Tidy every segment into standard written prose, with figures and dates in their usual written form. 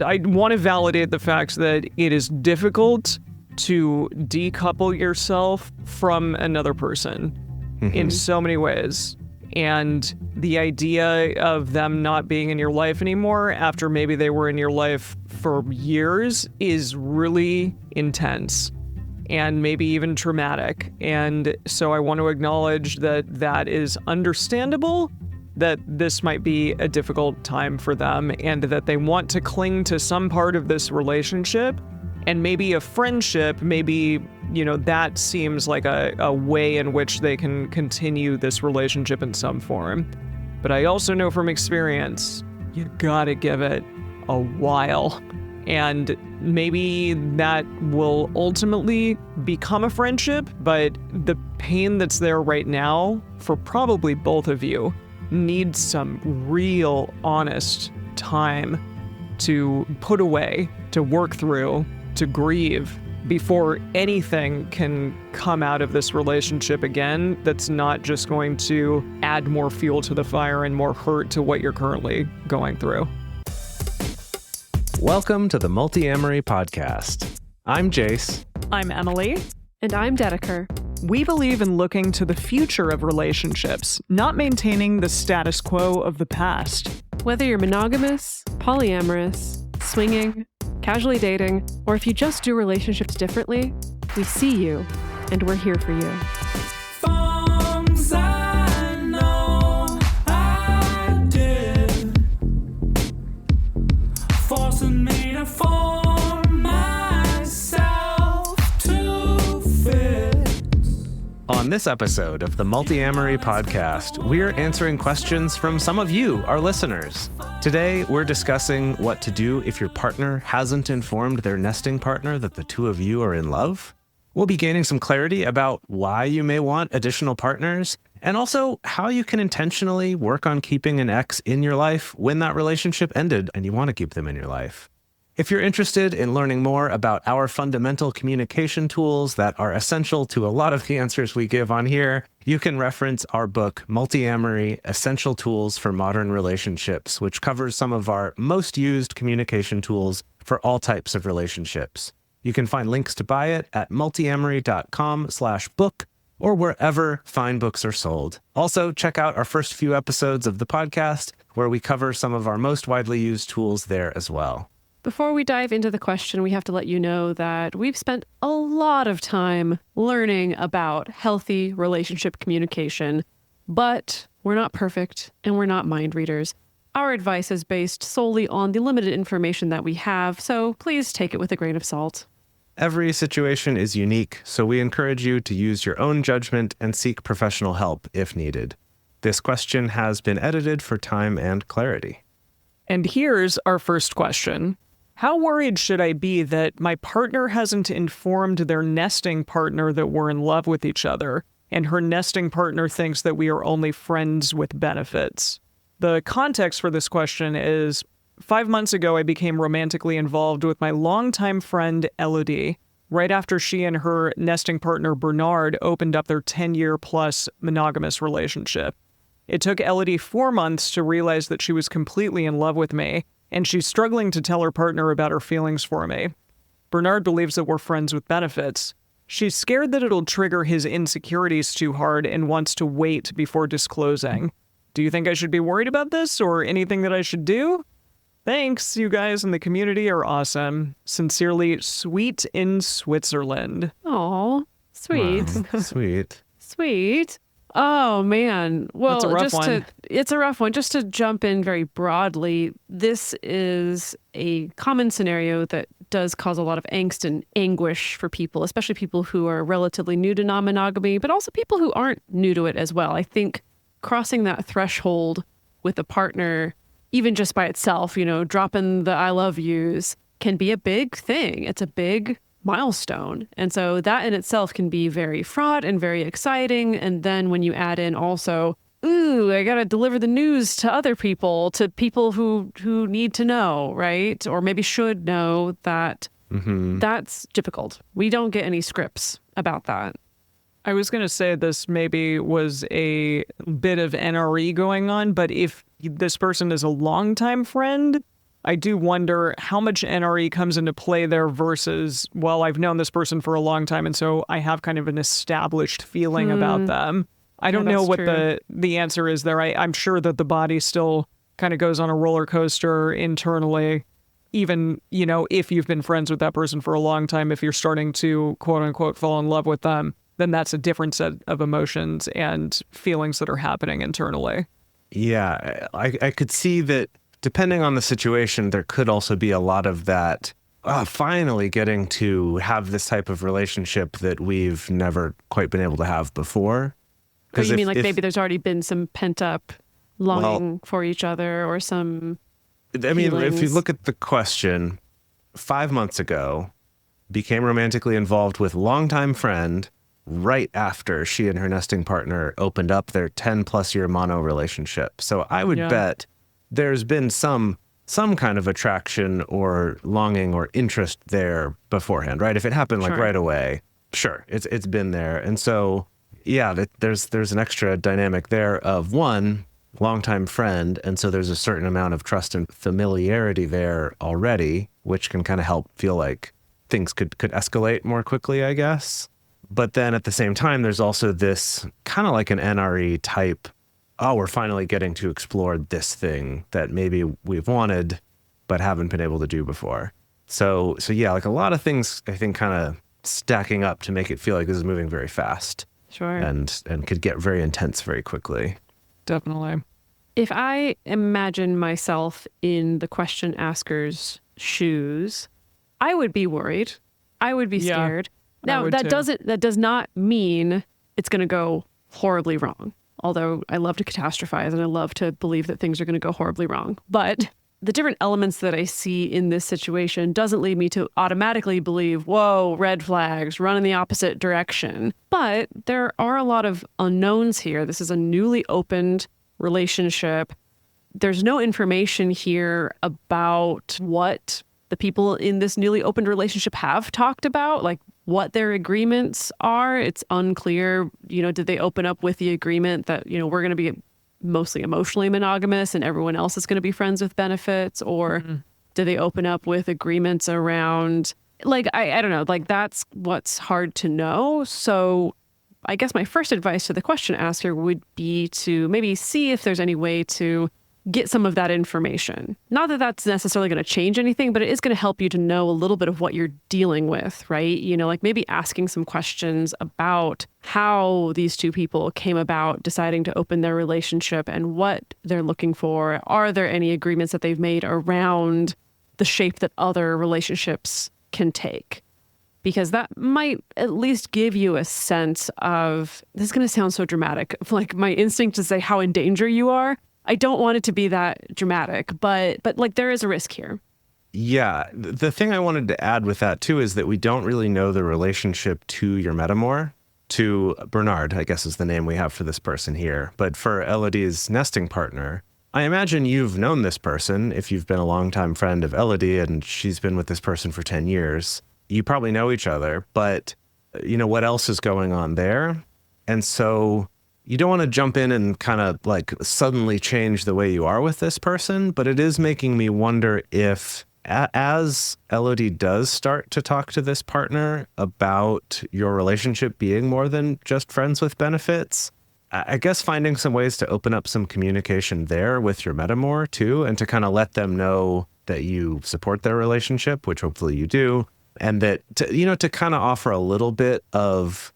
I want to validate the fact that it is difficult to decouple yourself from another person in so many ways. And the idea of them not being in your life anymore after maybe they were in your life for years is really intense and maybe even traumatic. And so I want to acknowledge that that is understandable, that this might be a difficult time for them and that they want to cling to some part of this relationship. And maybe a friendship, maybe, that seems like a way in which they can continue this relationship in some form. But I also know from experience, you gotta give it a while. And maybe that will ultimately become a friendship, but the pain that's there right now, for probably both of you, needs some real honest time to put away, to work through, to grieve before anything can come out of this relationship again that's not just going to add more fuel to the fire and more hurt to what you're currently going through. Welcome to the Multiamory podcast. I'm Jase. I'm Emily. And I'm Dedeker. We believe in looking to the future of relationships, not maintaining the status quo of the past. Whether you're monogamous, polyamorous, swinging, casually dating, or if you just do relationships differently, we see you, and we're here for you. Things I know I did, forcing me to form myself to fit. On this episode of the Multiamory podcast, we're answering questions from some of you, our listeners. Today, we're discussing what to do if your partner hasn't informed their nesting partner that the two of you are in love. We'll be gaining some clarity about why you may want additional partners, and also how you can intentionally work on keeping an ex in your life when that relationship ended and you want to keep them in your life. If you're interested in learning more about our fundamental communication tools that are essential to a lot of the answers we give on here, you can reference our book, Multiamory: Essential Tools for Modern Relationships, which covers some of our most used communication tools for all types of relationships. You can find links to buy it at multiamory.com/book or wherever fine books are sold. Also, check out our first few episodes of the podcast, where we cover some of our most widely used tools there as well. Before we dive into the question, we have to let you know that we've spent a lot of time learning about healthy relationship communication, but we're not perfect and we're not mind readers. Our advice is based solely on the limited information that we have, so please take it with a grain of salt. Every situation is unique, so we encourage you to use your own judgment and seek professional help if needed. This question has been edited for time and clarity. And here's our first question. How worried should I be that my partner hasn't informed their nesting partner that we're in love with each other, and her nesting partner thinks that we are only friends with benefits? The context for this question is 5 months ago, I became romantically involved with my longtime friend, Elodie, right after she and her nesting partner, Bernard, opened up their 10-year-plus monogamous relationship. It took Elodie 4 months to realize that she was completely in love with me, and she's struggling to tell her partner about her feelings for me. Bernard believes that we're friends with benefits. She's scared that it'll trigger his insecurities too hard and wants to wait before disclosing. Do you think I should be worried about this or anything that I should do? Thanks, you guys in the community are awesome. Sincerely, Sweet in Switzerland. Aw, sweet. Wow, sweet. Sweet. Oh, man. Well, That's a rough one. It's a rough one. Just to jump in very broadly, this is a common scenario that does cause a lot of angst and anguish for people, especially people who are relatively new to non-monogamy, but also people who aren't new to it as well. I think crossing that threshold with a partner, even just by itself, dropping the I love yous, can be a big thing. It's a big milestone. And so that in itself can be very fraught and very exciting. And then when you add in also, ooh, I got to deliver the news to other people, to people who need to know, right? Or maybe should know that. That's difficult. We don't get any scripts about that. I was going to say this maybe was a bit of NRE going on, but if this person is a longtime friend, I do wonder how much NRE comes into play there versus, well, I've known this person for a long time, and so I have kind of an established feeling about them. I don't know that's what true. the answer is there. I'm sure that the body still kind of goes on a roller coaster internally, even, if you've been friends with that person for a long time, if you're starting to quote unquote fall in love with them, then that's a different set of emotions and feelings that are happening internally. Yeah, I could see that depending on the situation, there could also be a lot of that, finally getting to have this type of relationship that we've never quite been able to have before. Or you mean like maybe there's already been some pent up longing for each other or some I mean, if you feelings? look at the question, 5 months ago, became romantically involved with longtime friend right after she and her nesting partner opened up their 10 plus year mono relationship. So I would bet there's been some kind of attraction or longing or interest there beforehand, right? If it happened like Sure. right away, sure, it's been there. And so, yeah, there's an extra dynamic there of one, longtime friend, and so there's a certain amount of trust and familiarity there already, which can kind of help feel like things could escalate more quickly, I guess. But then at the same time, there's also this kind of like an NRE type, oh, we're finally getting to explore this thing that maybe we've wanted but haven't been able to do before. So yeah, like a lot of things I think kind of stacking up to make it feel like this is moving very fast Sure. and could get very intense very quickly. Definitely. If I imagine myself in the question asker's shoes, I would be worried. I would be Yeah, scared. I Now, would that too. does not mean it's going to go horribly wrong. Although I love to catastrophize and I love to believe that things are going to go horribly wrong. But the different elements that I see in this situation doesn't lead me to automatically believe, whoa, red flags, run in the opposite direction. But there are a lot of unknowns here. This is a newly opened relationship. There's no information here about what the people in this newly opened relationship have talked about, like what their agreements are. It's unclear, did they open up with the agreement that, we're going to be mostly emotionally monogamous and everyone else is going to be friends with benefits? Or do they open up with agreements around, like, I don't know, like that's what's hard to know. So I guess my first advice to the question asker would be to maybe see if there's any way to get some of that information. Not that that's necessarily going to change anything, but it is going to help you to know a little bit of what you're dealing with, right? Like maybe asking some questions about how these two people came about deciding to open their relationship and what they're looking for. Are there any agreements that they've made around the shape that other relationships can take? Because that might at least give you a sense of, this is going to sound so dramatic, like my instinct to say how in danger you are. I don't want it to be that dramatic, but like there is a risk here. Yeah. The thing I wanted to add with that too is that we don't really know the relationship to your metamor, to Bernard, I guess is the name we have for this person here. But for Elodie's nesting partner, I imagine you've known this person if you've been a longtime friend of Elodie and she's been with this person for 10 years. You probably know each other, but what else is going on there? And so you don't want to jump in and kind of like suddenly change the way you are with this person, but it is making me wonder if as Elodie does start to talk to this partner about your relationship being more than just friends with benefits, I guess finding some ways to open up some communication there with your metamor too, and to kind of let them know that you support their relationship, which hopefully you do, and that to kind of offer a little bit of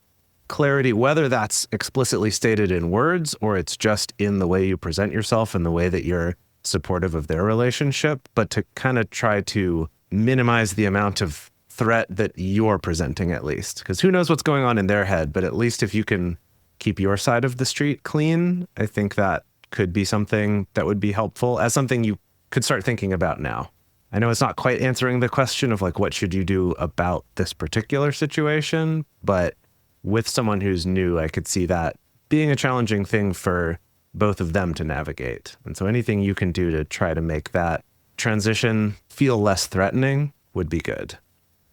clarity, whether that's explicitly stated in words or it's just in the way you present yourself and the way that you're supportive of their relationship, but to kind of try to minimize the amount of threat that you're presenting at least. Because who knows what's going on in their head, but at least if you can keep your side of the street clean, I think that could be something that would be helpful as something you could start thinking about now. I know it's not quite answering the question of like, what should you do about this particular situation, but with someone who's new, I could see that being a challenging thing for both of them to navigate. And so anything you can do to try to make that transition feel less threatening would be good.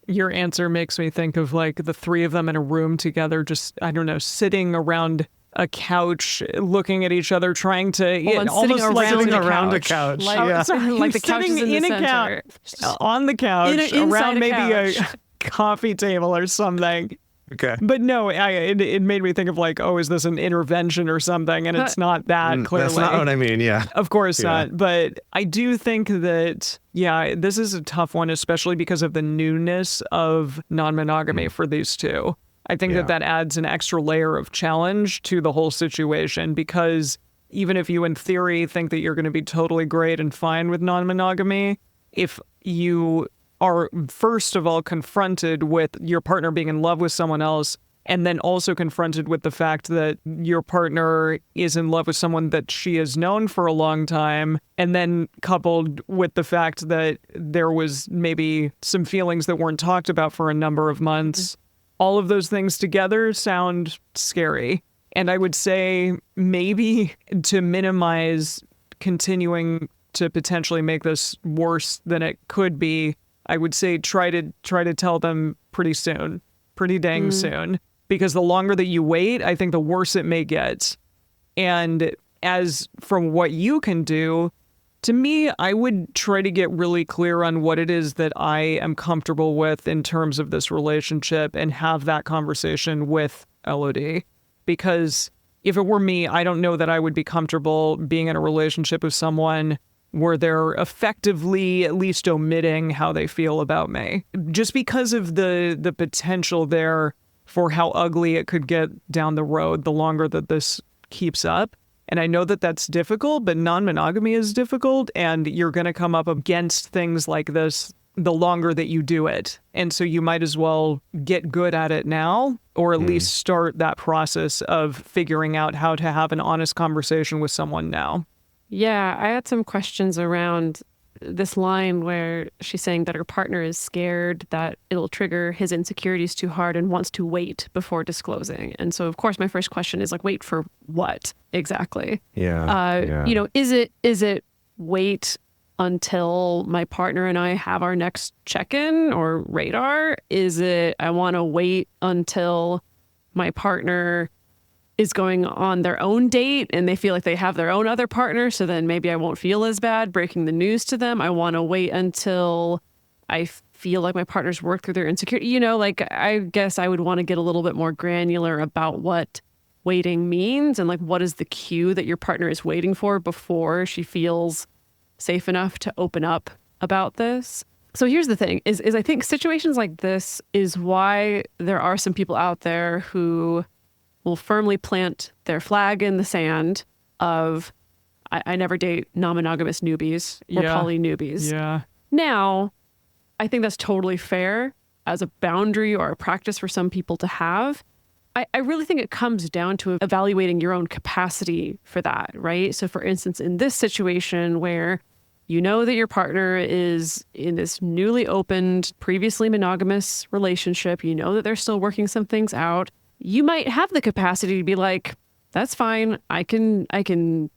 Your answer makes me think of like the three of them in a room together, just, I don't know, sitting around a couch, looking at each other, trying to and almost sitting like around Sitting the around a couch. couch. Like, Yeah. like the couch is sitting in the a center. couch, on the couch, inside around a maybe couch. a coffee table or something. Okay. But no, it made me think of like, oh, is this an intervention or something? And it's not that, clearly. That's not what I mean. Yeah. Of course Yeah. not. But I do think that, this is a tough one, especially because of the newness of non-monogamy for these two. I think Yeah. that adds an extra layer of challenge to the whole situation, because even if you in theory think that you're going to be totally great and fine with non-monogamy, if you are first of all confronted with your partner being in love with someone else, and then also confronted with the fact that your partner is in love with someone that she has known for a long time, and then coupled with the fact that there was maybe some feelings that weren't talked about for a number of months, all of those things together sound scary. And I would say maybe to minimize continuing to potentially make this worse than it could be, I would say try to tell them pretty soon, pretty dang soon, because the longer that you wait, I think the worse it may get. And as from what you can do, to me, I would try to get really clear on what it is that I am comfortable with in terms of this relationship and have that conversation with LOD. Because if it were me, I don't know that I would be comfortable being in a relationship with someone where they're effectively at least omitting how they feel about me. Just because of the potential there for how ugly it could get down the road the longer that this keeps up. And I know that that's difficult, but non-monogamy is difficult, and you're going to come up against things like this the longer that you do it. And so you might as well get good at it now, or at least start that process of figuring out how to have an honest conversation with someone now. Yeah, I had some questions around this line where she's saying that her partner is scared that it'll trigger his insecurities too hard and wants to wait before disclosing. And so, of course, my first question is like, wait for what exactly? Yeah. Is it wait until my partner and I have our next check-in or radar? Is it I want to wait until my partner is going on their own date and they feel like they have their own other partner, so then maybe I won't feel as bad breaking the news to them? I want to wait until I feel like my partner's worked through their insecurity. Like, I guess I would want to get a little bit more granular about what waiting means and like what is the cue that your partner is waiting for before she feels safe enough to open up about this. So here's the thing is I think situations like this is why there are some people out there who will firmly plant their flag in the sand of, I never date non-monogamous newbies or poly newbies. Yeah. Now, I think that's totally fair as a boundary or a practice for some people to have. I really think it comes down to evaluating your own capacity for that, right? So for instance, in this situation where you know that your partner is in this newly opened, previously monogamous relationship, you know that they're still working some things out, you might have the capacity to be like, that's fine. I can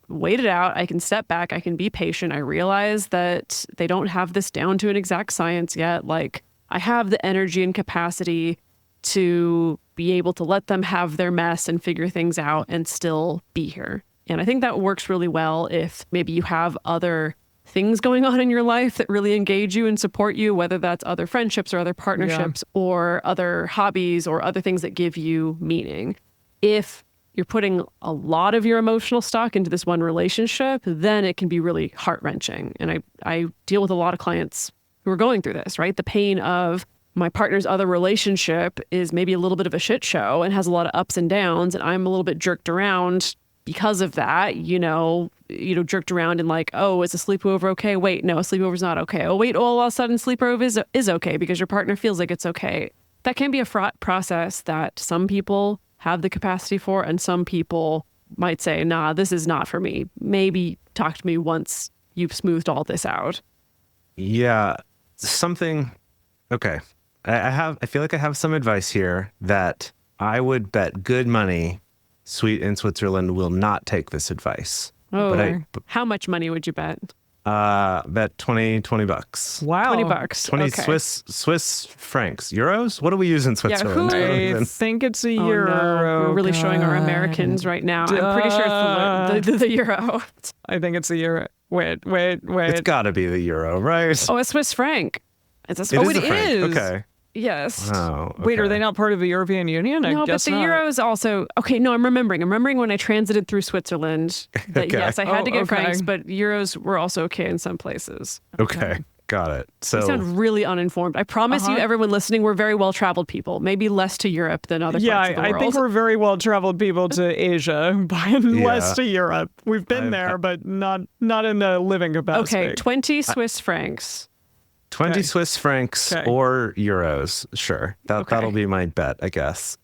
wait it out. I can step back. I can be patient. I realize that they don't have this down to an exact science yet. Like, I have the energy and capacity to be able to let them have their mess and figure things out and still be here. And I think that works really well if maybe you have other things going on in your life that really engage you and support you, whether that's other friendships or other partnerships or other hobbies or other things that give you meaning. If you're putting a lot of your emotional stock into this one relationship, then it can be really heart-wrenching. And I deal with a lot of clients who are going through this, right? The pain of my partner's other relationship is maybe a little bit of a shit show and has a lot of ups and downs, and I'm a little bit jerked around because of that, jerked around and like, oh, is a sleepover okay? Wait, no, a sleepover's not okay. Oh, wait, all of a sudden sleepover is okay because your partner feels like it's okay. That can be a fraught process that some people have the capacity for, and some people might say, nah, this is not for me. Maybe talk to me once you've smoothed all this out. Yeah, okay. I feel like I have some advice here that I would bet good money Sweet in Switzerland will not take this advice. Oh, how much money would you bet? Bet $20. Wow. $20. 20 Okay. Swiss francs. Euros? What do we use in Switzerland? who- I don't I even- think it's a Oh, euro. no. We're really showing our God. Americans right now. I'm pretty sure it's the euro. I think it's a euro. Wait. It's got to be the euro, right? Oh, a Swiss franc. It's a It Swiss is a franc. is. Okay. Yes. Oh, Wait, are okay. they not part of the European Union? I No, but guess the not. euro is also okay. No, I'm remembering. I'm remembering when I transited through Switzerland. That Okay. yes, I had to get okay. francs, but euros were also okay in some places. Okay. Got it. You So sound really uninformed. I promise you, everyone listening, we're very well traveled people. Maybe less to Europe than other Yeah, parts of the I world. think we're very well traveled people to Asia, and less Yeah. to Europe. We've been there, but not in a living capacity. okay. 20 Swiss francs. 20 Okay. Swiss francs Okay. or euros. Sure. That'll be my bet, I guess.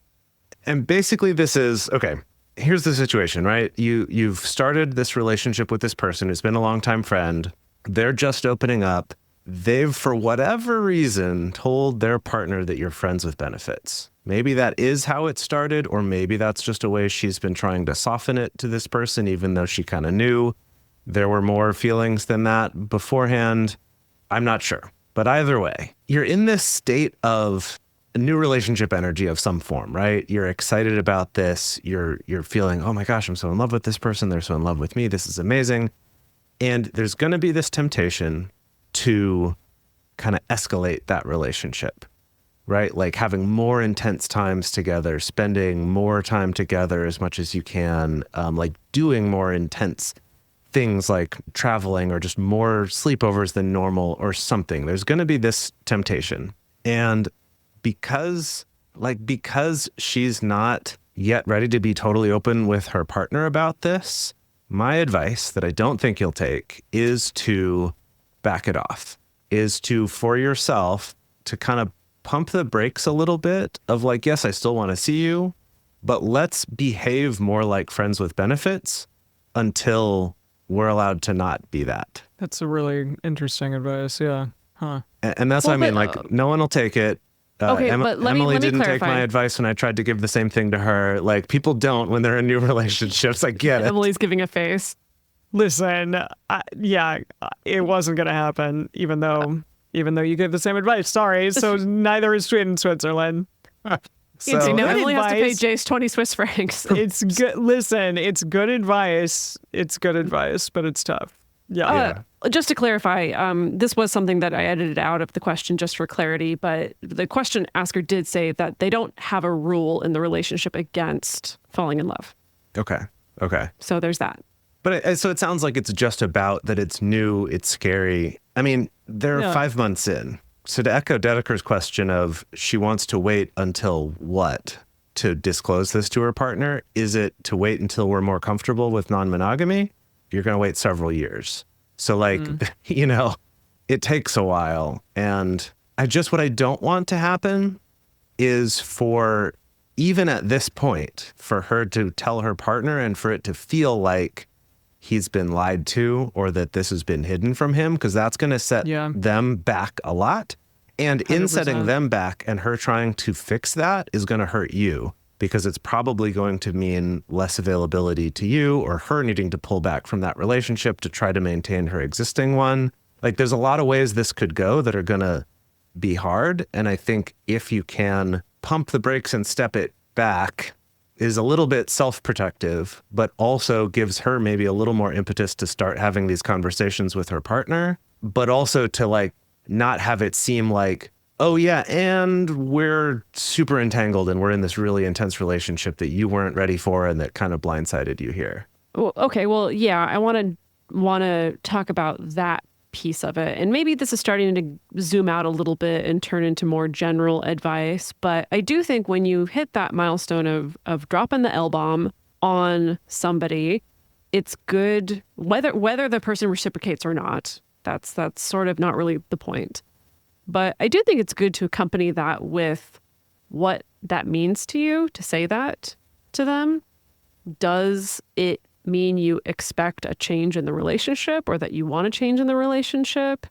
And basically this is, okay, here's the situation, right? You've started this relationship with this person who's been a longtime friend. They're just opening up. They've, for whatever reason, told their partner that you're friends with benefits. Maybe that is how it started, or maybe that's just a way she's been trying to soften it to this person, even though she kind of knew there were more feelings than that beforehand. I'm not sure. But either way, you're in this state of a new relationship energy of some form, right? You're excited about this. You're feeling, oh my gosh, I'm so in love with this person. They're so in love with me. This is amazing. And there's going to be this temptation to kind of escalate that relationship, right? Like having more intense times together, spending more time together as much as you can, like doing more intense things like traveling or just more sleepovers than normal or something. There's going to be this temptation. And because she's not yet ready to be totally open with her partner about this, my advice that I don't think you'll take is to back it off, is to, for yourself, to kind of pump the brakes a little bit of like, yes, I still want to see you, but let's behave more like friends with benefits until we're allowed to not be that. That's a really interesting advice. Yeah. Huh. And that's what I mean. Like, no one will take it. Okay, but let me Emily didn't take clarify. my advice when I tried to give the same thing to her. Like, people don't when they're in new relationships. I get it. Emily's giving a face. Listen, it wasn't going to happen, even though you gave the same advice. Sorry. So neither is Sweden, Switzerland. So, It's No, good Emily has to pay advice. Jase 20 Swiss francs. It's good. Listen, it's good advice. It's good advice, but it's tough. Yeah. Just to clarify, this was something that I edited out of the question just for clarity, but the question asker did say that they don't have a rule in the relationship against falling in love. okay. So there's that. But so it sounds like it's just about that it's new, it's scary. I mean, they're 5 months in. So to echo Dedeker's question of she wants to wait until what to disclose this to her partner? Is it to wait until we're more comfortable with non-monogamy? You're going to wait several years. So like, you know, it takes a while. And what I don't want to happen is for, even at this point, for her to tell her partner and for it to feel like he's been lied to or that this has been hidden from him, because that's going to set them back a lot. And in 100%. setting them back and her trying to fix that is going to hurt you, because it's probably going to mean less availability to you or her needing to pull back from that relationship to try to maintain her existing one. Like, there's a lot of ways this could go that are going to be hard. And I think if you can pump the brakes and step it back, is a little bit self-protective, but also gives her maybe a little more impetus to start having these conversations with her partner, but also to like not have it seem like, oh yeah, and we're super entangled and we're in this really intense relationship that you weren't ready for and that kind of blindsided you here. Well, okay, well, yeah, I want to talk about that piece of it. And maybe this is starting to zoom out a little bit and turn into more general advice. But I do think when you hit that milestone of dropping the L-bomb on somebody, it's good, whether the person reciprocates or not. That's sort of not really the point. But I do think it's good to accompany that with what that means to you, to say that to them. Does it mean you expect a change in the relationship or that you want a change in the relationship?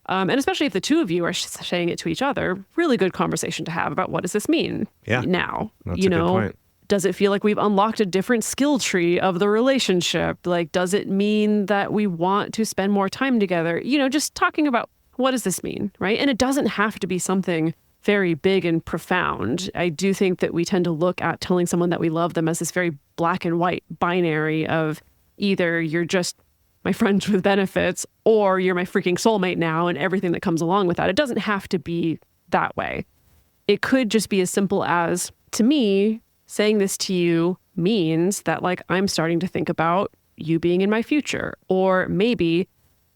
And especially if the two of you are saying it to each other, really good conversation to have about what does this mean Yeah, now? that's a good point. Does it feel like we've unlocked a different skill tree of the relationship? Like, does it mean that we want to spend more time together? Just talking about what does this mean, right? And it doesn't have to be something very big and profound. I do think that we tend to look at telling someone that we love them as this very black and white binary of either you're just my friend with benefits or you're my freaking soulmate now and everything that comes along with that. It doesn't have to be that way. It could just be as simple as, to me, saying this to you means that like I'm starting to think about you being in my future, or maybe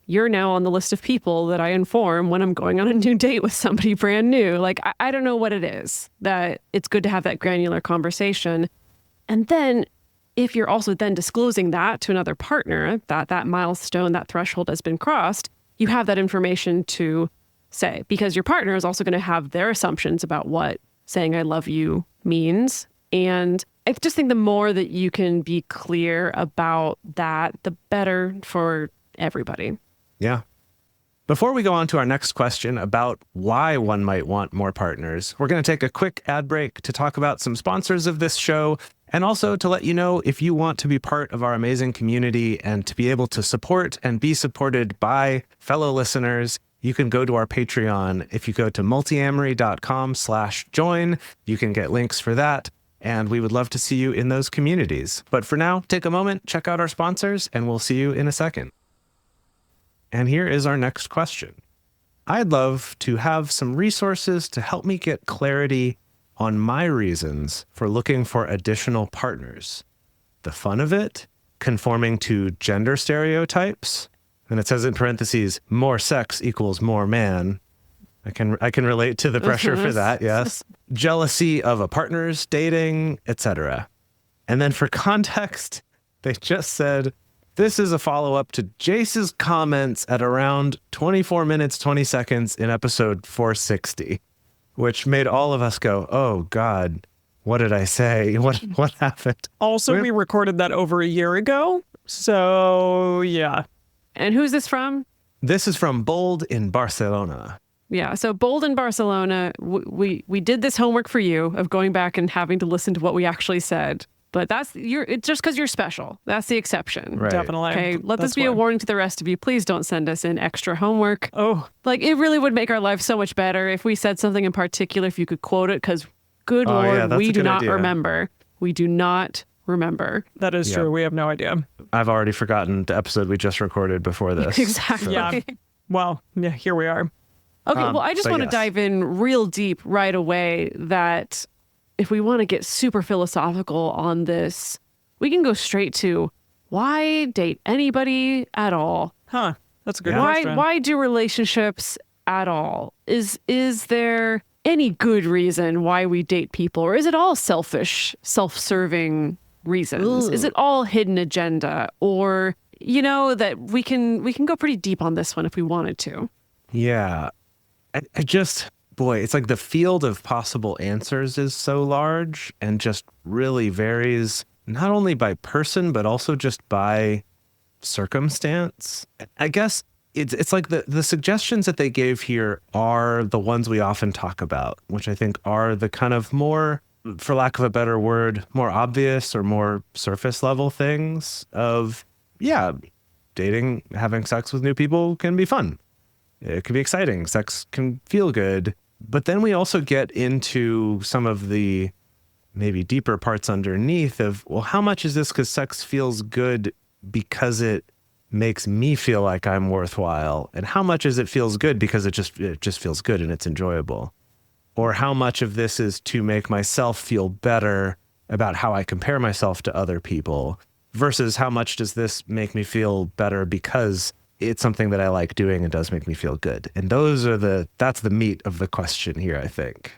you're now on the list of people that I inform when I'm going on a new date with somebody brand new. Like, I don't know what it is, that it's good to have that granular conversation. And then if you're also then disclosing that to another partner, that milestone, that threshold has been crossed, you have that information to say, because your partner is also going to have their assumptions about what saying I love you means. And I just think the more that you can be clear about that, the better for everybody. Yeah. Before we go on to our next question about why one might want more partners, we're going to take a quick ad break to talk about some sponsors of this show, and also to let you know if you want to be part of our amazing community and to be able to support and be supported by fellow listeners, you can go to our Patreon. If you go to multiamory.com/join, you can get links for that. And we would love to see you in those communities. But for now, take a moment, check out our sponsors, and we'll see you in a second. And here is our next question. I'd love to have some resources to help me get clarity on my reasons for looking for additional partners. The fun of it, conforming to gender stereotypes, and it says in parentheses, more sex equals more man. I can relate to the pressure for that, yes. Jealousy of a partner's dating, etc. And then for context, they just said, this is a follow-up to Jase's comments at around 24 minutes, 20 seconds in episode 460, which made all of us go, oh, God, what did I say? What happened? Also, we recorded that over a year ago. So, yeah. And who's this from? This is from Bold in Barcelona. Yeah, so Bold in Barcelona, we did this homework for you of going back and having to listen to what we actually said. But it's just because you're special. That's the exception. Right. Definitely. Okay, let That's this be a why. warning to the rest of you. Please don't send us in extra homework. Oh, Like, it really would make our life so much better if we said something in particular, if you could quote it, because good Oh, yeah, Lord, that's we a do good not idea. remember. We do not remember. that is Yeah. true. We have no idea. I've already forgotten the episode we just recorded before this. Exactly. Yeah. Well, yeah, here we are. Okay, well, I just so want to yes. dive in real deep right away that if we want to get super philosophical on this, we can go straight to why date anybody at all? Huh. That's a good Yeah. question. Why do relationships at all? Is there any good reason why we date people, or is it all selfish, self-serving reasons? Is it all hidden agenda, or that we can go pretty deep on this one if we wanted to? Yeah. I just, boy, it's like the field of possible answers is so large and just really varies not only by person, but also just by circumstance. I guess it's like the suggestions that they gave here are the ones we often talk about, which I think are the kind of more, for lack of a better word, more obvious or more surface level things of, yeah, dating, having sex with new people can be fun. It can be exciting. Sex can feel good. But then we also get into some of the maybe deeper parts underneath of, well, how much is this because sex feels good because it makes me feel like I'm worthwhile? And how much is it feels good because it just feels good and it's enjoyable? Or how much of this is to make myself feel better about how I compare myself to other people versus how much does this make me feel better because it's something that I like doing and does make me feel good. And that's the meat of the question here, I think.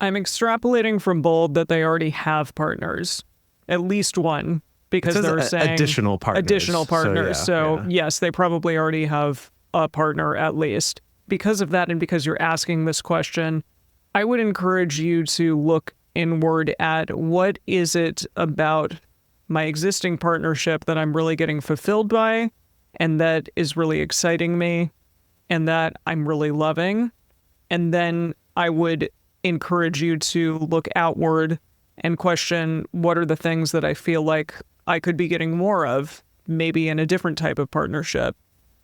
I'm extrapolating from Bold that they already have partners, at least one, because It says they're saying additional partners. Additional partners. So, yeah. Yes, they probably already have a partner at least. Because of that, and because you're asking this question, I would encourage you to look inward at what is it about my existing partnership that I'm really getting fulfilled by, and that is really exciting me, and that I'm really loving. And then I would encourage you to look outward and question what are the things that I feel like I could be getting more of, maybe in a different type of partnership.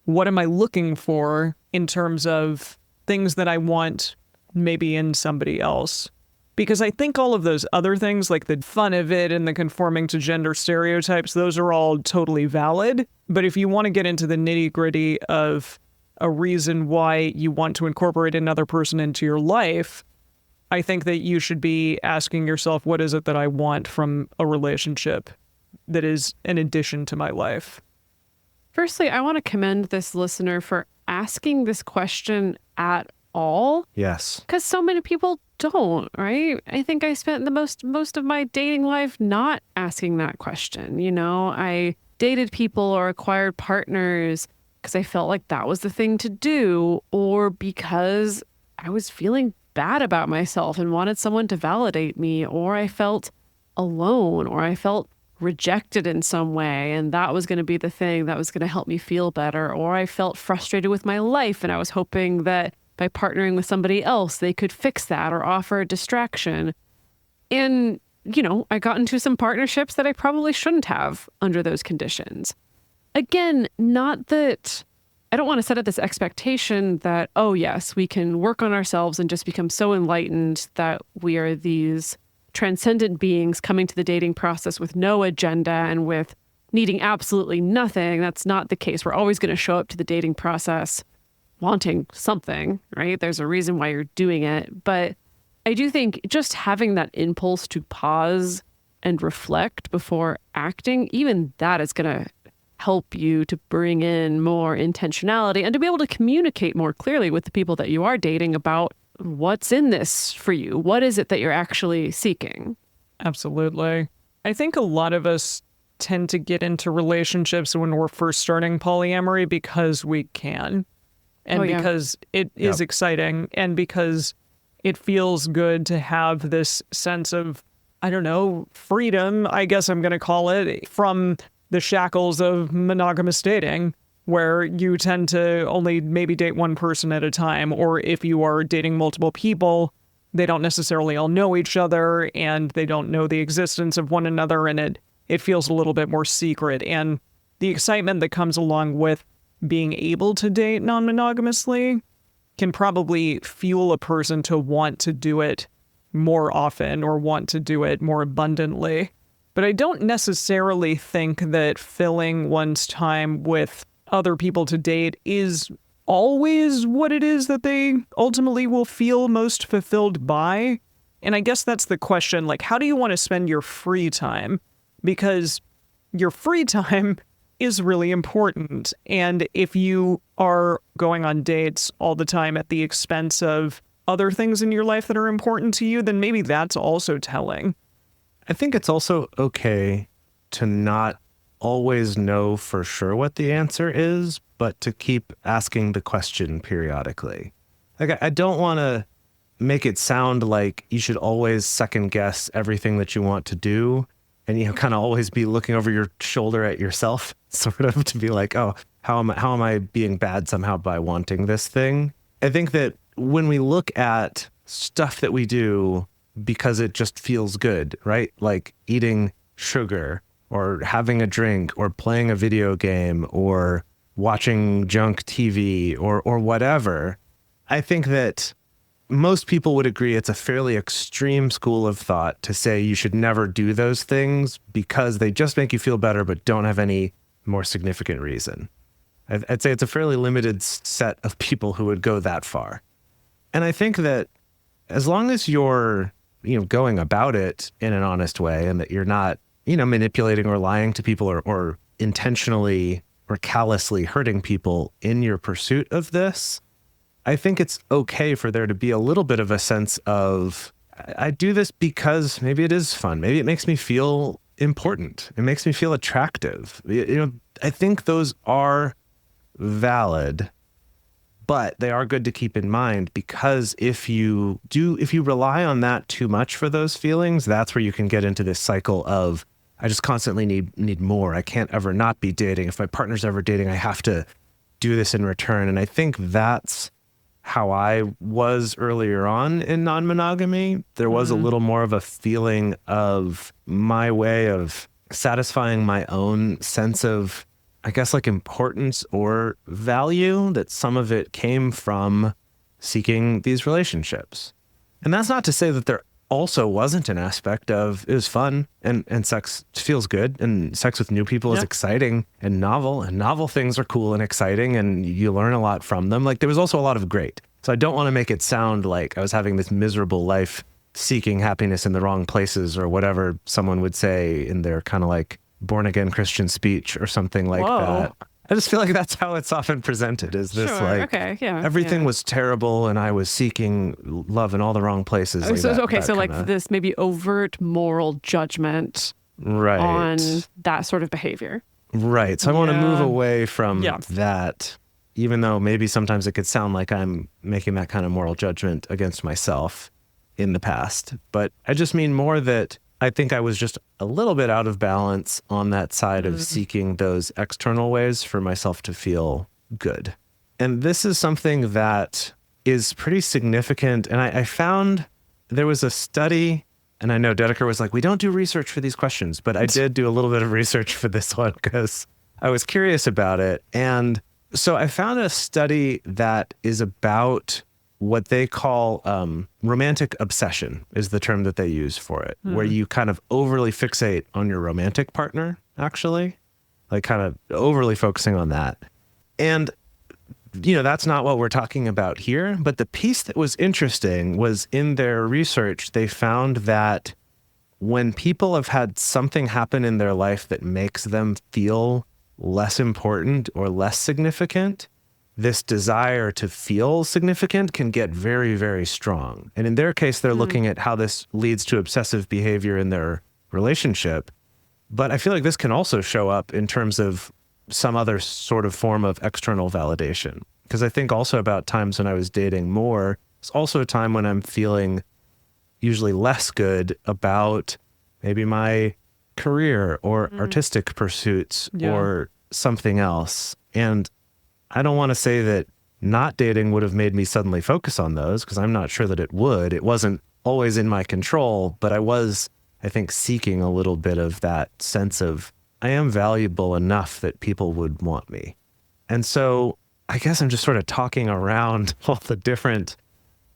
What am I looking for in terms of things that I want maybe in somebody else? Because I think all of those other things, like the fun of it and the conforming to gender stereotypes, those are all totally valid. But if you want to get into the nitty-gritty of a reason why you want to incorporate another person into your life, I think that you should be asking yourself, what is it that I want from a relationship that is an addition to my life? Firstly, I want to commend this listener for asking this question at all. Yes. Because so many people don't, right? I think I spent the most of my dating life not asking that question. You know, I dated people or acquired partners because I felt like that was the thing to do, or because I was feeling bad about myself and wanted someone to validate me, or I felt alone, or I felt rejected in some way, and that was going to be the thing that was going to help me feel better, or I felt frustrated with my life and I was hoping that by partnering with somebody else, they could fix that or offer a distraction. And, you know, I got into some partnerships that I probably shouldn't have under those conditions. Again, not that I don't want to set up this expectation that, oh, yes, we can work on ourselves and just become so enlightened that we are these transcendent beings coming to the dating process with no agenda and with needing absolutely nothing. That's not the case. We're always going to show up to the dating process wanting something, right? There's a reason why you're doing it. But I do think just having that impulse to pause and reflect before acting, even that is going to help you to bring in more intentionality and to be able to communicate more clearly with the people that you are dating about what's in this for you. What is it that you're actually seeking? Absolutely. I think a lot of us tend to get into relationships when we're first starting polyamory because we can. And because it is exciting, and because it feels good to have this sense of, I don't know, freedom, I guess I'm going to call it, from the shackles of monogamous dating, where you tend to only maybe date one person at a time, or if you are dating multiple people, they don't necessarily all know each other, and they don't know the existence of one another, and it feels a little bit more secret. And the excitement that comes along with being able to date non-monogamously can probably fuel a person to want to do it more often or want to do it more abundantly. But I don't necessarily think that filling one's time with other people to date is always what it is that they ultimately will feel most fulfilled by. And I guess that's the question, like, how do you want to spend your free time? Because your free time is really important. And if you are going on dates all the time at the expense of other things in your life that are important to you, then maybe that's also telling. I think it's also okay to not always know for sure what the answer is, but to keep asking the question periodically. Like, I don't want to make it sound like you should always second guess everything that you want to do, and, you know, kind of always be looking over your shoulder at yourself, sort of, to be like, oh, how am I being bad somehow by wanting this thing? I think that when we look at stuff that we do because it just feels good, right? Like eating sugar or having a drink or playing a video game or watching junk TV or whatever, I think that most people would agree it's a fairly extreme school of thought to say you should never do those things because they just make you feel better but don't have any more significant reason. I'd say it's a fairly limited set of people who would go that far. And I think that as long as you're, you know, going about it in an honest way and that you're not, you know, manipulating or lying to people or intentionally or callously hurting people in your pursuit of this, I think it's okay for there to be a little bit of a sense of, I do this because maybe it is fun. Maybe it makes me feel important. It makes me feel attractive. You know, I think those are valid, but they are good to keep in mind, because if you rely on that too much for those feelings, that's where you can get into this cycle of, I just constantly need more. I can't ever not be dating. If my partner's ever dating, I have to do this in return. And I think that's how I was earlier on in non-monogamy. There was a little more of a feeling of my way of satisfying my own sense of, I guess, like importance or value, that some of it came from seeking these relationships. And that's not to say that there also wasn't an aspect of it was fun and sex feels good and sex with new people is exciting and novel things are cool and exciting and you learn a lot from them. Like there was also a lot of great. So I don't want to make it sound like I was having this miserable life seeking happiness in the wrong places or whatever someone would say in their kind of like born again Christian speech or something like that. I just feel like that's how it's often presented, is this everything was terrible and I was seeking love in all the wrong places. This maybe overt moral judgment on that sort of behavior. Right. So I want to move away from that, even though maybe sometimes it could sound like I'm making that kind of moral judgment against myself in the past. But I just mean more that I think I was just a little bit out of balance on that side of seeking those external ways for myself to feel good. And this is something that is pretty significant. And I found there was a study, and I know Dedeker was like, we don't do research for these questions, but I did do a little bit of research for this one because I was curious about it. And so I found a study that is about what they call romantic obsession is the term that they use for it, where you kind of overly fixate on your romantic partner, actually, like kind of overly focusing on that. And, you know, that's not what we're talking about here. But the piece that was interesting was in their research, they found that when people have had something happen in their life that makes them feel less important or less significant, this desire to feel significant can get very, very strong. And in their case, they're looking at how this leads to obsessive behavior in their relationship. But I feel like this can also show up in terms of some other sort of form of external validation. Because I think also about times when I was dating more, it's also a time when I'm feeling usually less good about maybe my career or artistic pursuits or something else. And I don't want to say that not dating would have made me suddenly focus on those, because I'm not sure that it would. It wasn't always in my control, but I was, I think, seeking a little bit of that sense of I am valuable enough that people would want me. And so I guess I'm just sort of talking around all the different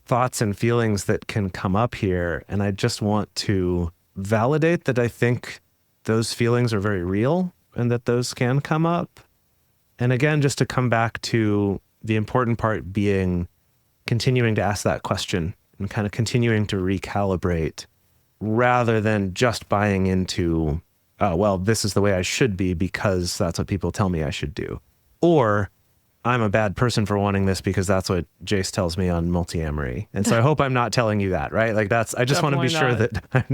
thoughts and feelings that can come up here. And I just want to validate that I think those feelings are very real and that those can come up. And again, just to come back to the important part being continuing to ask that question and kind of continuing to recalibrate rather than just buying into, oh, well, this is the way I should be because that's what people tell me I should do. Or I'm a bad person for wanting this because that's what Jase tells me on Multiamory. And so I hope I'm not telling you that, right? Like that's, I just want to be sure that I'm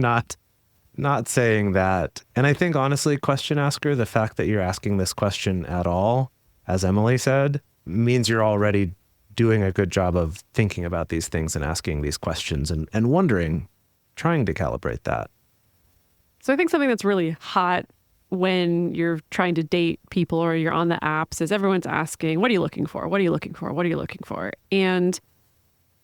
not saying that. And I think honestly, question asker, the fact that you're asking this question at all, as Emily said, means you're already doing a good job of thinking about these things and asking these questions and wondering, trying to calibrate that. So I think something that's really hot when you're trying to date people or you're on the apps is everyone's asking, what are you looking for? What are you looking for? What are you looking for? And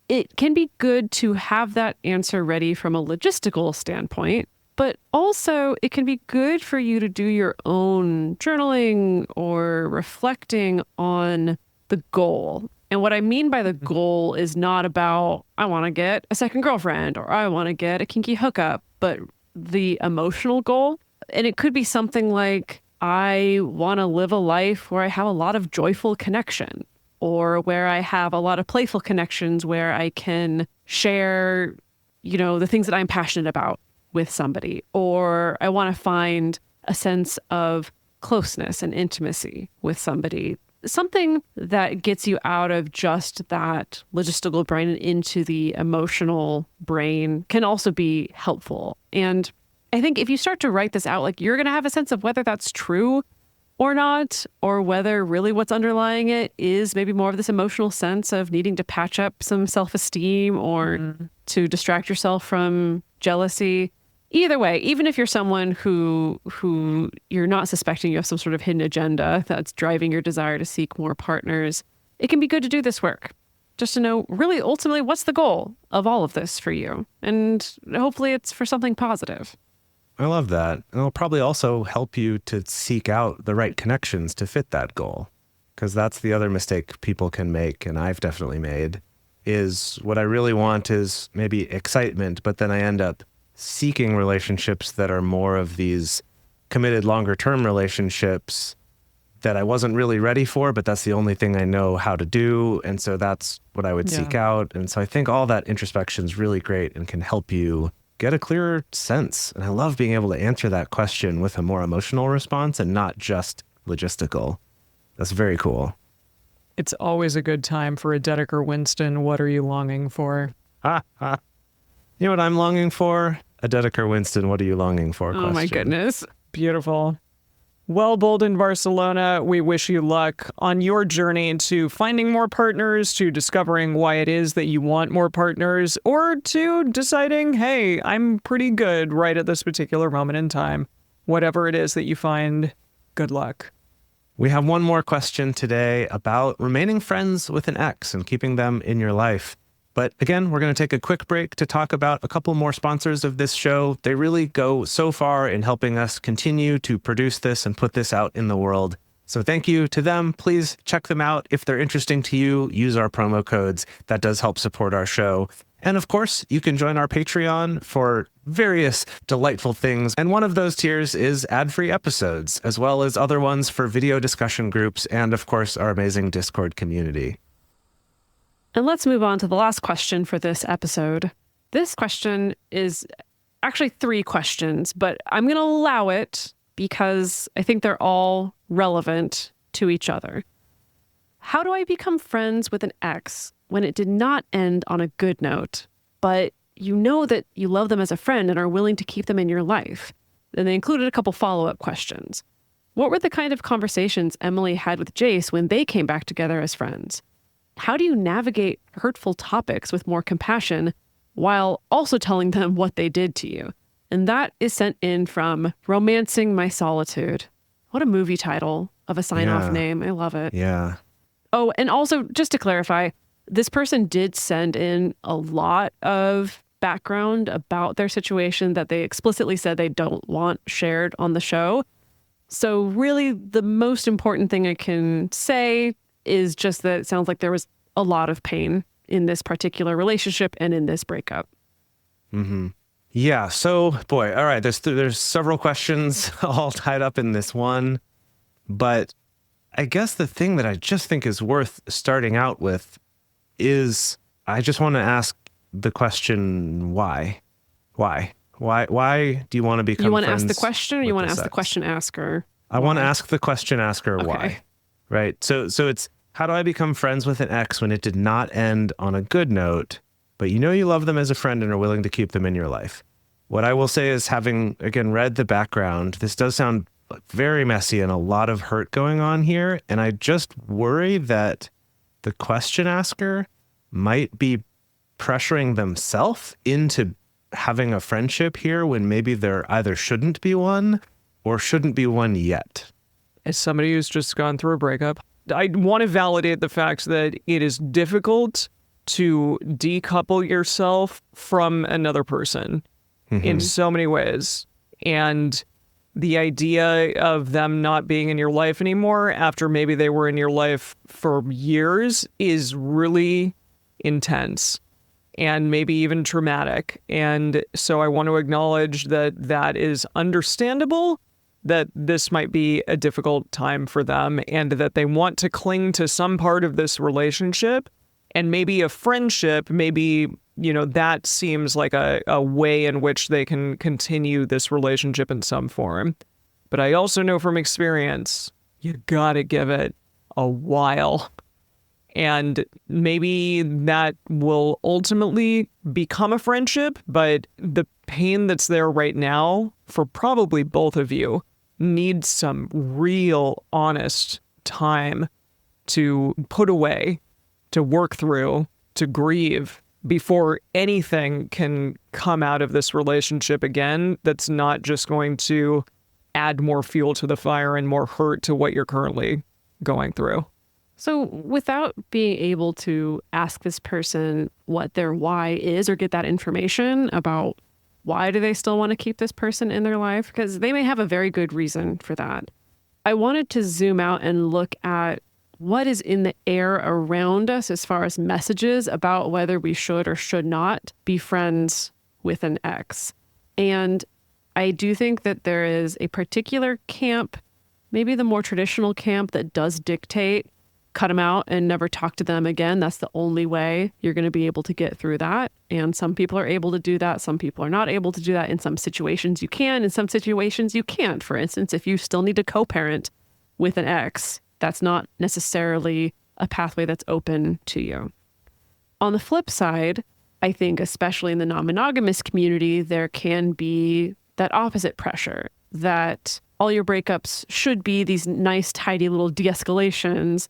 it can be good to have that answer ready from a logistical standpoint, but also it can be good for you to do your own journaling or reflecting on the goal. And what I mean by the goal is not about, I want to get a second girlfriend or I want to get a kinky hookup, but the emotional goal. And it could be something like, I want to live a life where I have a lot of joyful connection, or where I have a lot of playful connections where I can share, you know, the things that I'm passionate about with somebody, or I want to find a sense of closeness and intimacy with somebody. Something that gets you out of just that logistical brain and into the emotional brain can also be helpful. And I think if you start to write this out, like, you're going to have a sense of whether that's true or not, or whether really what's underlying it is maybe more of this emotional sense of needing to patch up some self-esteem or to distract yourself from jealousy. Either way, even if you're someone who you're not suspecting you have some sort of hidden agenda that's driving your desire to seek more partners, it can be good to do this work. just to know really ultimately what's the goal of all of this for you. And hopefully it's for something positive. I love that. And it'll probably also help you to seek out the right connections to fit that goal. Because that's the other mistake people can make, and I've definitely made, is what I really want is maybe excitement, but then I end up seeking relationships that are more of these committed longer-term relationships that I wasn't really ready for, but that's the only thing I know how to do. And so that's what I would seek out. And so I think all that introspection is really great and can help you get a clearer sense. And I love being able to answer that question with a more emotional response and not just logistical. That's very cool. It's always a good time for a Dedeker Winston. What are you longing for? You know what I'm longing for? A Dedeker Winston, what are you longing for? Oh my goodness. Beautiful. Well, Bolden, Barcelona, we wish you luck on your journey to finding more partners, to discovering why it is that you want more partners, or to deciding, hey, I'm pretty good right at this particular moment in time. Whatever it is that you find, good luck. We have one more question today about remaining friends with an ex and keeping them in your life. But again, we're going to take a quick break to talk about a couple more sponsors of this show. They really go so far in helping us continue to produce this and put this out in the world. So thank you to them. Please check them out. If they're interesting to you, use our promo codes. That does help support our show. And of course, you can join our Patreon for various delightful things. And one of those tiers is ad-free episodes, as well as other ones for video discussion groups and, of course, our amazing Discord community. And let's move on to the last question for this episode. This question is actually 3 questions, but I'm going to allow it because I think they're all relevant to each other. How do I become friends with an ex when it did not end on a good note, but you know that you love them as a friend and are willing to keep them in your life? And they included a couple follow-up questions. What were the kind of conversations Emily had with Jase when they came back together as friends? How do you navigate hurtful topics with more compassion while also telling them what they did to you? And that is sent in from Romancing My Solitude. What a movie title of a sign-off name. I love it. Yeah. Oh, and also, just to clarify, this person did send in a lot of background about their situation that they explicitly said they don't want shared on the show. So really, the most important thing I can say is just that it sounds like there was a lot of pain in this particular relationship and in this breakup. Mm-hmm. Yeah. So, boy, all right. There's several questions all tied up in this one, but I guess the thing that I just think is worth starting out with is I just want to ask the question, why? Why do you want to become friends? You want to ask the question, or you want to ask the question asker? I want to ask the question asker why. Right. So it's, how do I become friends with an ex when it did not end on a good note, but you know you love them as a friend and are willing to keep them in your life? What I will say is, having, again, read the background, this does sound very messy and a lot of hurt going on here. And I just worry that the question asker might be pressuring themselves into having a friendship here when maybe there either shouldn't be one or shouldn't be one yet. As somebody who's just gone through a breakup, I want to validate the fact that it is difficult to decouple yourself from another person in so many ways. And the idea of them not being in your life anymore after maybe they were in your life for years is really intense and maybe even traumatic. And so I want to acknowledge that that is understandable, that this might be a difficult time for them and that they want to cling to some part of this relationship, and maybe a friendship, maybe, you know, that seems like a way in which they can continue this relationship in some form. But I also know from experience, you gotta give it a while. And maybe that will ultimately become a friendship, but the pain that's there right now for probably both of you needs some real honest time to put away, to work through, to grieve before anything can come out of this relationship again that's not just going to add more fuel to the fire and more hurt to what you're currently going through. So without being able to ask this person what their why is or get that information about why do they still want to keep this person in their life, because they may have a very good reason for that, I wanted to zoom out and look at what is in the air around us as far as messages about whether we should or should not be friends with an ex. And I do think that there is a particular camp, maybe the more traditional camp, that does dictate cut them out and never talk to them again. That's the only way you're going to be able to get through that. And some people are able to do that. Some people are not able to do that. In some situations you can, in some situations you can't. For instance, if you still need to co-parent with an ex, that's not necessarily a pathway that's open to you. On the flip side, I think especially in the non-monogamous community, there can be that opposite pressure that all your breakups should be these nice, tidy little de-escalations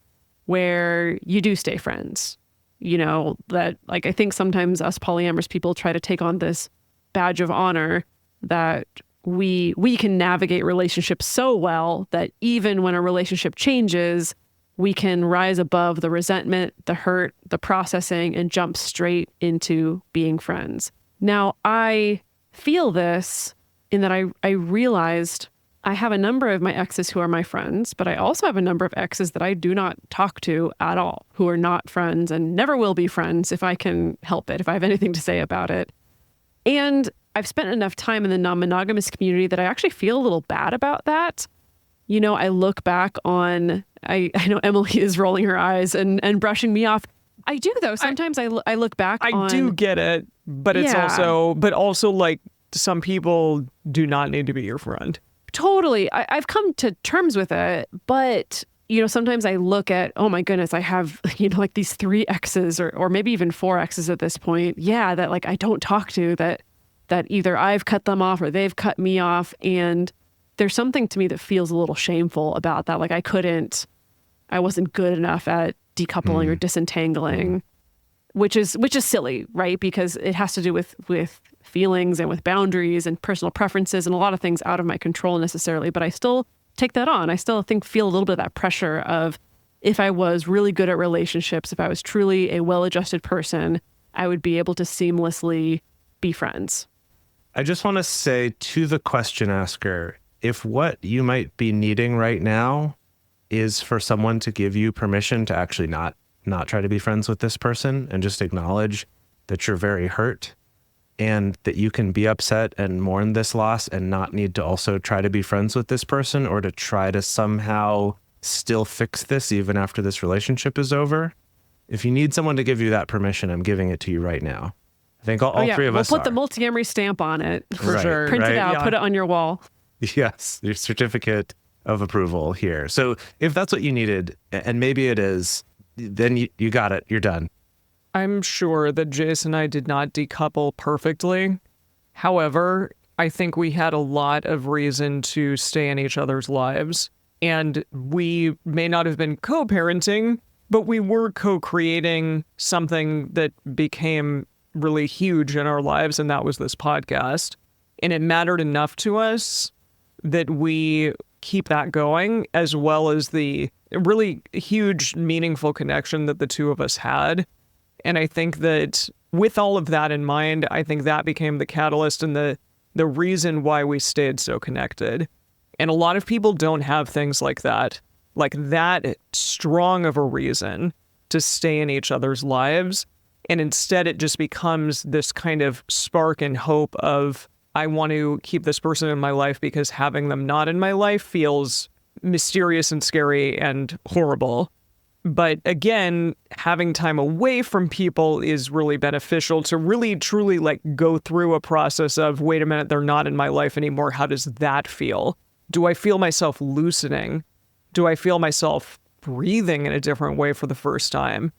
where you do stay friends. You know, that like I think sometimes us polyamorous people try to take on this badge of honor that we can navigate relationships so well that even when a relationship changes, we can rise above the resentment, the hurt, the processing, and jump straight into being friends. Now, I feel this in that I realized I have a number of my exes who are my friends, but I also have a number of exes that I do not talk to at all, who are not friends and never will be friends if I can help it, if I have anything to say about it. And I've spent enough time in the non-monogamous community that I actually feel a little bad about that. You know, I look back on, I know Emily is rolling her eyes and brushing me off. I do, though. Sometimes I look back on... I do get it, but it's also like some people do not need to be your friend. Totally. I've come to terms with it, but, you know, sometimes I look at, oh my goodness, I have, you know, like these 3 exes or maybe even 4 exes at this point. Yeah, that like I don't talk to, that either I've cut them off or they've cut me off. And there's something to me that feels a little shameful about that. Like I wasn't good enough at decoupling or disentangling, which is silly, right? Because it has to do with feelings and with boundaries and personal preferences and a lot of things out of my control necessarily. But I still take that on. I still feel a little bit of that pressure of if I was really good at relationships, if I was truly a well-adjusted person, I would be able to seamlessly be friends. I just want to say to the question asker, if what you might be needing right now is for someone to give you permission to actually not try to be friends with this person and just acknowledge that you're very hurt and that you can be upset and mourn this loss and not need to also try to be friends with this person or to try to somehow still fix this even after this relationship is over. If you need someone to give you that permission, I'm giving it to you right now. I think all 3 of us We'll put the Multiamory stamp on it. For sure. Print it out, put it on your wall. Yes, your certificate of approval here. So if that's what you needed, and maybe it is, then you got it. You're done. I'm sure that Jase and I did not decouple perfectly. However, I think we had a lot of reason to stay in each other's lives. And we may not have been co-parenting, but we were co-creating something that became really huge in our lives, and that was this podcast. And it mattered enough to us that we keep that going, as well as the really huge, meaningful connection that the 2 of us had. And I think that with all of that in mind, I think that became the catalyst and the reason why we stayed so connected. And a lot of people don't have things like that strong of a reason to stay in each other's lives. And instead, it just becomes this kind of spark and hope of, I want to keep this person in my life because having them not in my life feels mysterious and scary and horrible. But again, having time away from people is really beneficial to really, truly like go through a process of, wait a minute, they're not in my life anymore. How does that feel? Do I feel myself loosening? Do I feel myself breathing in a different way for the first time?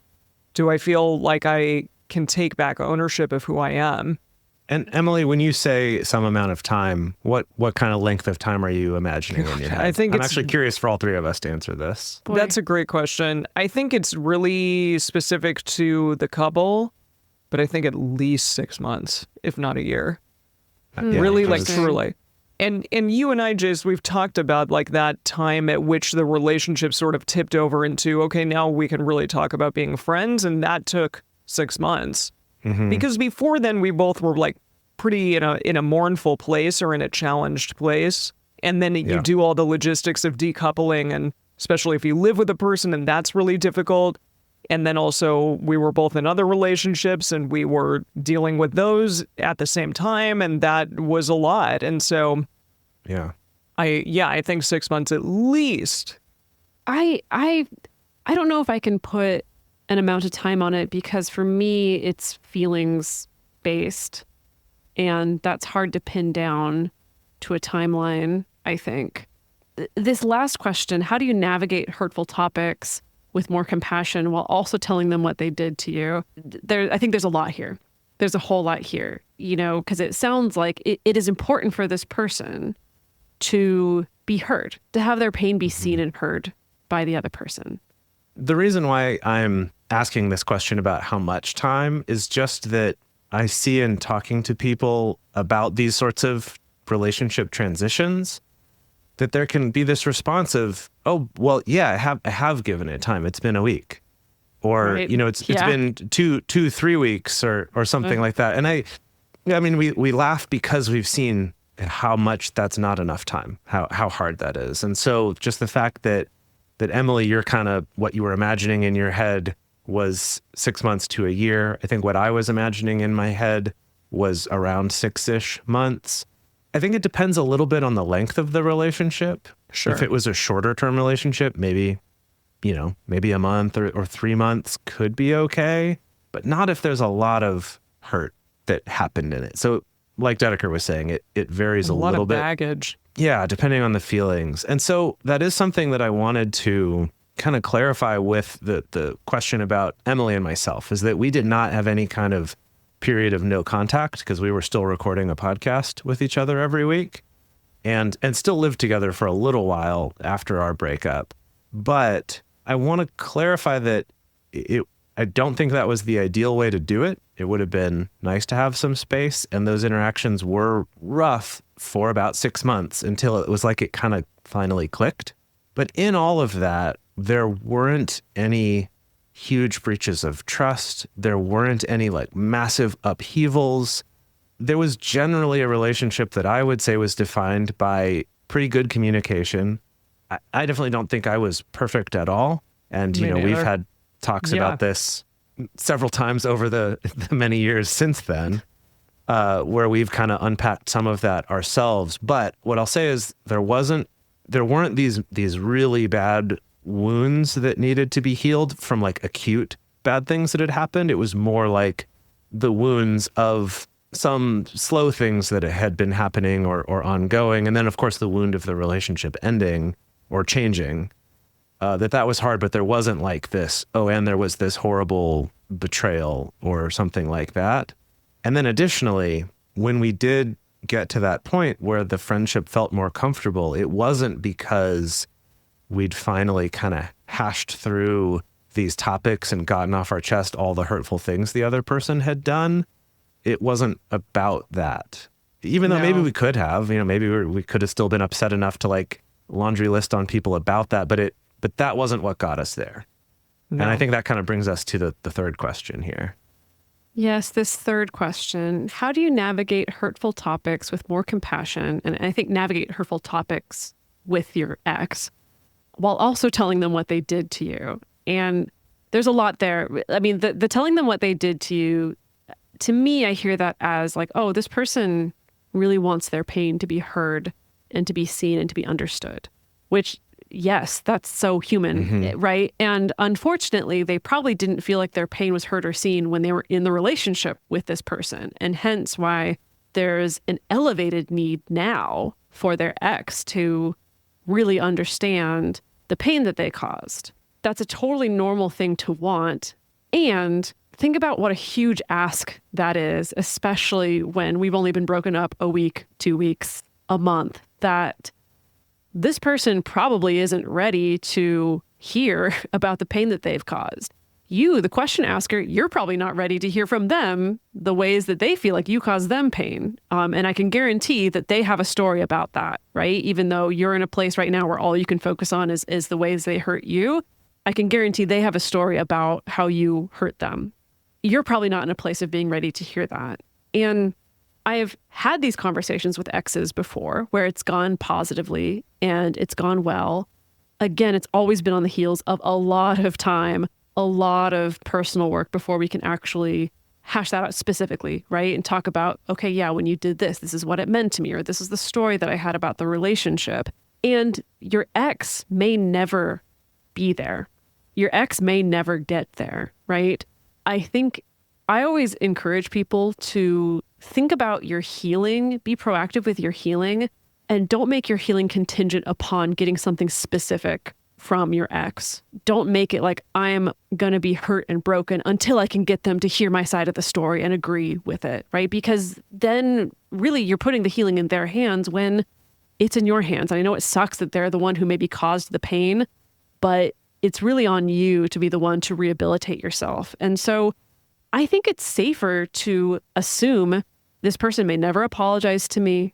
Do I feel like I can take back ownership of who I am? And Emily, when you say some amount of time, what kind of length of time are you imagining in your head? I'm actually curious for all 3 of us to answer this. Boy. That's a great question. I think it's really specific to the couple, but I think at least 6 months, if not a year. Yeah, really, like truly. And you and I, Jase, we've talked about like that time at which the relationship sort of tipped over into, okay, now we can really talk about being friends. And that took 6 months. Because before then, we both were like pretty in a mournful place or in a challenged place. And then you do all the logistics of decoupling, and especially if you live with a person, and that's really difficult. And then also we were both in other relationships and we were dealing with those at the same time. And that was a lot. And so I think 6 months at least. I don't know if I can put an amount of time on it, because for me, it's feelings based. And that's hard to pin down to a timeline, I think. This last question, how do you navigate hurtful topics with more compassion while also telling them what they did to you? I think there's a lot here. There's a whole lot here, because it sounds like it is important for this person to be heard, to have their pain be seen and heard by the other person. The reason why I'm asking this question about how much time is just that I see in talking to people about these sorts of relationship transitions that there can be this response of, oh, well, yeah, I have given it time. It's been a week, or, right. It's been 3 weeks or something like that. And I mean, we laugh because we've seen how much that's not enough time, how hard that is. And so just the fact that Emily, you're kind of what you were imagining in your head was 6 months to a year. I think what I was imagining in my head was around 6-ish months. I think it depends a little bit on the length of the relationship. Sure. If it was a shorter term relationship, maybe a month or 3 months could be okay, but not if there's a lot of hurt that happened in it. So like Dedeker was saying, it varies a little bit. A lot of baggage. Yeah, depending on the feelings. And so that is something that I wanted to kind of clarify with the question about Emily and myself, is that we did not have any kind of period of no contact because we were still recording a podcast with each other every week and still lived together for a little while after our breakup. But I want to clarify that I don't think that was the ideal way to do it. It would have been nice to have some space, and those interactions were rough for about 6 months until it was like it kind of finally clicked. But in all of that, there weren't any huge breaches of trust. There weren't any like massive upheavals. There was generally a relationship that I would say was defined by pretty good communication. I definitely don't think I was perfect at all. And, we've had talks about this several times over the many years since then, where we've kind of unpacked some of that ourselves. But what I'll say is there weren't these really bad wounds that needed to be healed from like acute bad things that had happened. It was more like the wounds of some slow things that had been happening or ongoing. And then of course the wound of the relationship ending or changing, that was hard, but there wasn't like this, and there was this horrible betrayal or something like that. And then additionally, when we did get to that point where the friendship felt more comfortable, it wasn't because we'd finally kind of hashed through these topics and gotten off our chest all the hurtful things the other person had done. It wasn't about that. Even though maybe we could have, maybe we could have still been upset enough to like laundry list on people about that, but that wasn't what got us there. No. And I think that kind of brings us to the third question here. Yes, this third question. How do you navigate hurtful topics with more compassion? And I think navigate hurtful topics with your ex while also telling them what they did to you. And there's a lot there. I mean, the telling them what they did to you, to me, I hear that as like, oh, this person really wants their pain to be heard and to be seen and to be understood, which, yes, that's so human, right? And unfortunately, they probably didn't feel like their pain was heard or seen when they were in the relationship with this person. And hence why there's an elevated need now for their ex to really understand the pain that they caused. That's a totally normal thing to want. And think about what a huge ask that is, especially when we've only been broken up a week, 2 weeks, a month, that this person probably isn't ready to hear about the pain that they've caused. you, the question asker, you're probably not ready to hear from them the ways that they feel like you caused them pain. And I can guarantee that they have a story about that, right? Even though you're in a place right now where all you can focus on is the ways they hurt you, I can guarantee they have a story about how you hurt them. You're probably not in a place of being ready to hear that. And I have had these conversations with exes before where it's gone positively and it's gone well. Again, it's always been on the heels of a lot of time, a lot of personal work before we can actually hash that out specifically, right? And talk about, okay, yeah, when you did this, this is what it meant to me, or this is the story that I had about the relationship. And your ex may never be there. Your ex may never get there, right? I think I always encourage people to think about your healing, be proactive with your healing, and don't make your healing contingent upon getting something specific from your ex. Don't make it like I'm going to be hurt and broken until I can get them to hear my side of the story and agree with it, right? Because then really you're putting the healing in their hands when it's in your hands. And I know it sucks that they're the one who maybe caused the pain, but it's really on you to be the one to rehabilitate yourself. And so I think it's safer to assume this person may never apologize to me.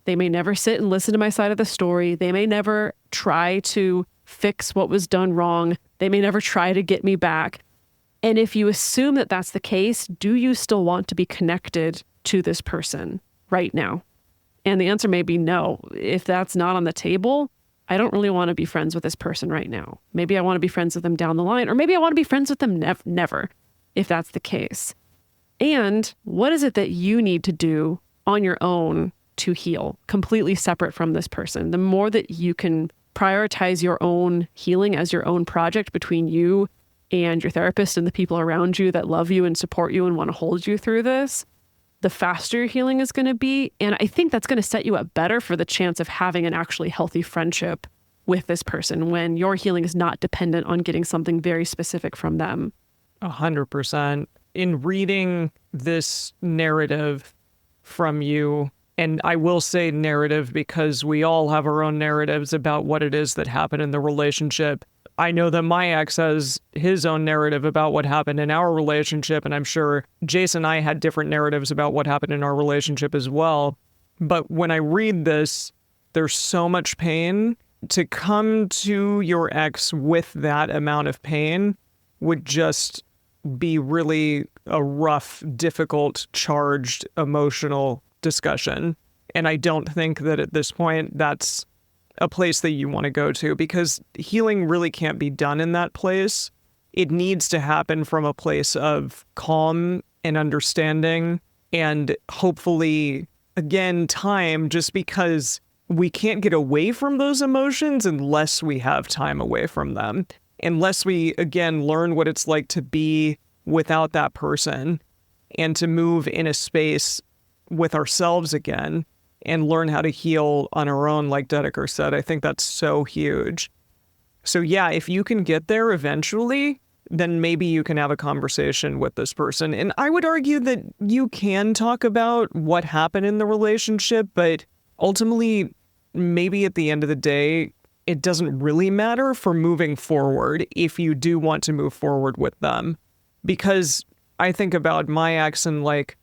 They may never sit and listen to my side of the story. They may never try to fix what was done wrong. They may never try to get me back. And if you assume that that's the case, do you still want to be connected to this person right now? And the answer may be no. If that's not on the table, I don't really want to be friends with this person right now. Maybe I want to be friends with them down the line, or maybe I want to be friends with them never, if that's the case. And what is it that you need to do on your own to heal, completely separate from this person? The more that you can prioritize your own healing as your own project between you and your therapist and the people around you that love you and support you and want to hold you through this, the faster your healing is going to be. And I think that's going to set you up better for the chance of having an actually healthy friendship with this person when your healing is not dependent on getting something very specific from them. 100%. In reading this narrative from you, and I will say narrative because we all have our own narratives about what it is that happened in the relationship. I know that my ex has his own narrative about what happened in our relationship, and I'm sure Jase and I had different narratives about what happened in our relationship as well. But when I read this, there's so much pain. To come to your ex with that amount of pain would just be really a rough, difficult, charged, emotional discussion. And I don't think that at this point that's a place that you want to go to, because healing really can't be done in that place. It needs to happen from a place of calm and understanding and hopefully, again, time, just because we can't get away from those emotions unless we have time away from them. Unless we, again, learn what it's like to be without that person and to move in a space with ourselves again and learn how to heal on our own, like Dedeker said. I think that's so huge. So yeah, if you can get there eventually, then maybe you can have a conversation with this person. And I would argue that you can talk about what happened in the relationship, but ultimately, maybe at the end of the day, it doesn't really matter for moving forward if you do want to move forward with them. Because I think about my ex and like,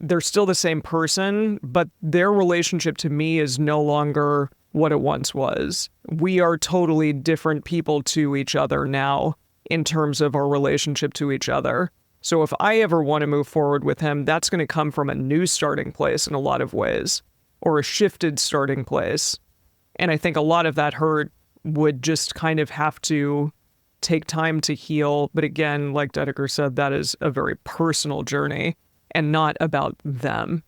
they're still the same person, but their relationship to me is no longer what it once was. We are totally different people to each other now in terms of our relationship to each other. So if I ever want to move forward with him, that's going to come from a new starting place in a lot of ways, or a shifted starting place. And I think a lot of that hurt would just kind of have to take time to heal. But again, like Dedeker said, that is a very personal journey and not about them.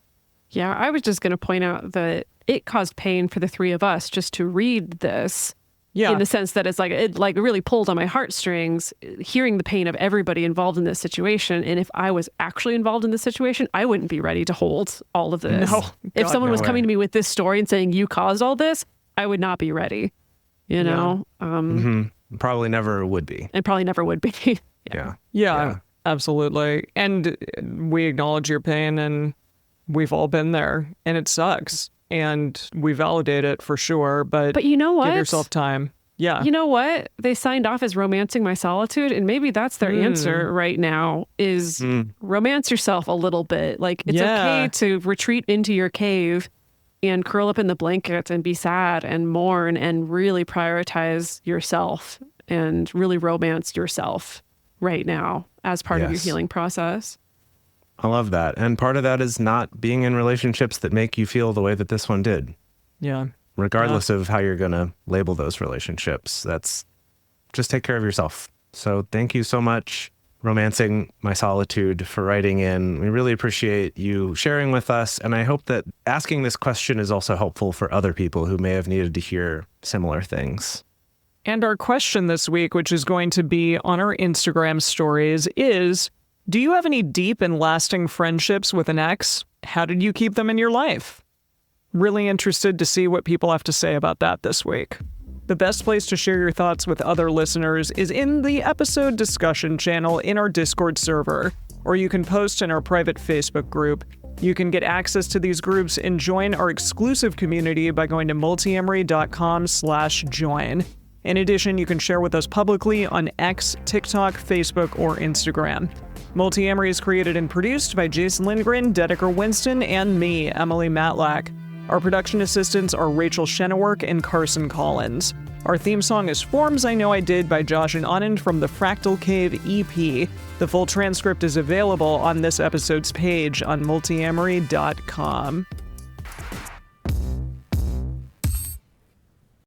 Yeah, I was just going to point out that it caused pain for the three of us just to read this. Yeah. In the sense that it really pulled on my heartstrings, hearing the pain of everybody involved in this situation. And if I was actually involved in this situation, I wouldn't be ready to hold all of this. No, if someone was way. coming to me with this story and saying, you caused all this, I would not be ready, you know? Probably never would be. And probably never would be. Yeah, absolutely. And we acknowledge your pain, and we've all been there, and it sucks. And we validate it for sure, but you know what? Give yourself time. Yeah. You know what? They signed off as romancing my solitude, and maybe that's their answer right now is romance yourself a little bit. Like, it's okay to retreat into your cave and curl up in the blankets and be sad and mourn and really prioritize yourself and really romance yourself right now as part of your healing process. I love that. And part of that is not being in relationships that make you feel the way that this one did. Yeah. Regardless of how you're going to label those relationships. That's just take care of yourself. So thank you so much, Romancing My Solitude, for writing in. We really appreciate you sharing with us. And I hope that asking this question is also helpful for other people who may have needed to hear similar things. And our question this week, which is going to be on our Instagram stories, is, do you have any deep and lasting friendships with an ex? How did you keep them in your life? Really interested to see what people have to say about that this week. The best place to share your thoughts with other listeners is in the episode discussion channel in our Discord server, or you can post in our private Facebook group. You can get access to these groups and join our exclusive community by going to multiamory.com/join. In addition, you can share with us publicly on X, TikTok, Facebook, or Instagram. Multiamory is created and produced by Jase, Lindgren, Dedeker, Winston, and me, Emily Matlack. Our production assistants are Rachel Shennework and Carson Collins. Our theme song is Forms I Know I Did by Josh and Anand from the Fractal Cave EP. The full transcript is available on this episode's page on multiamory.com.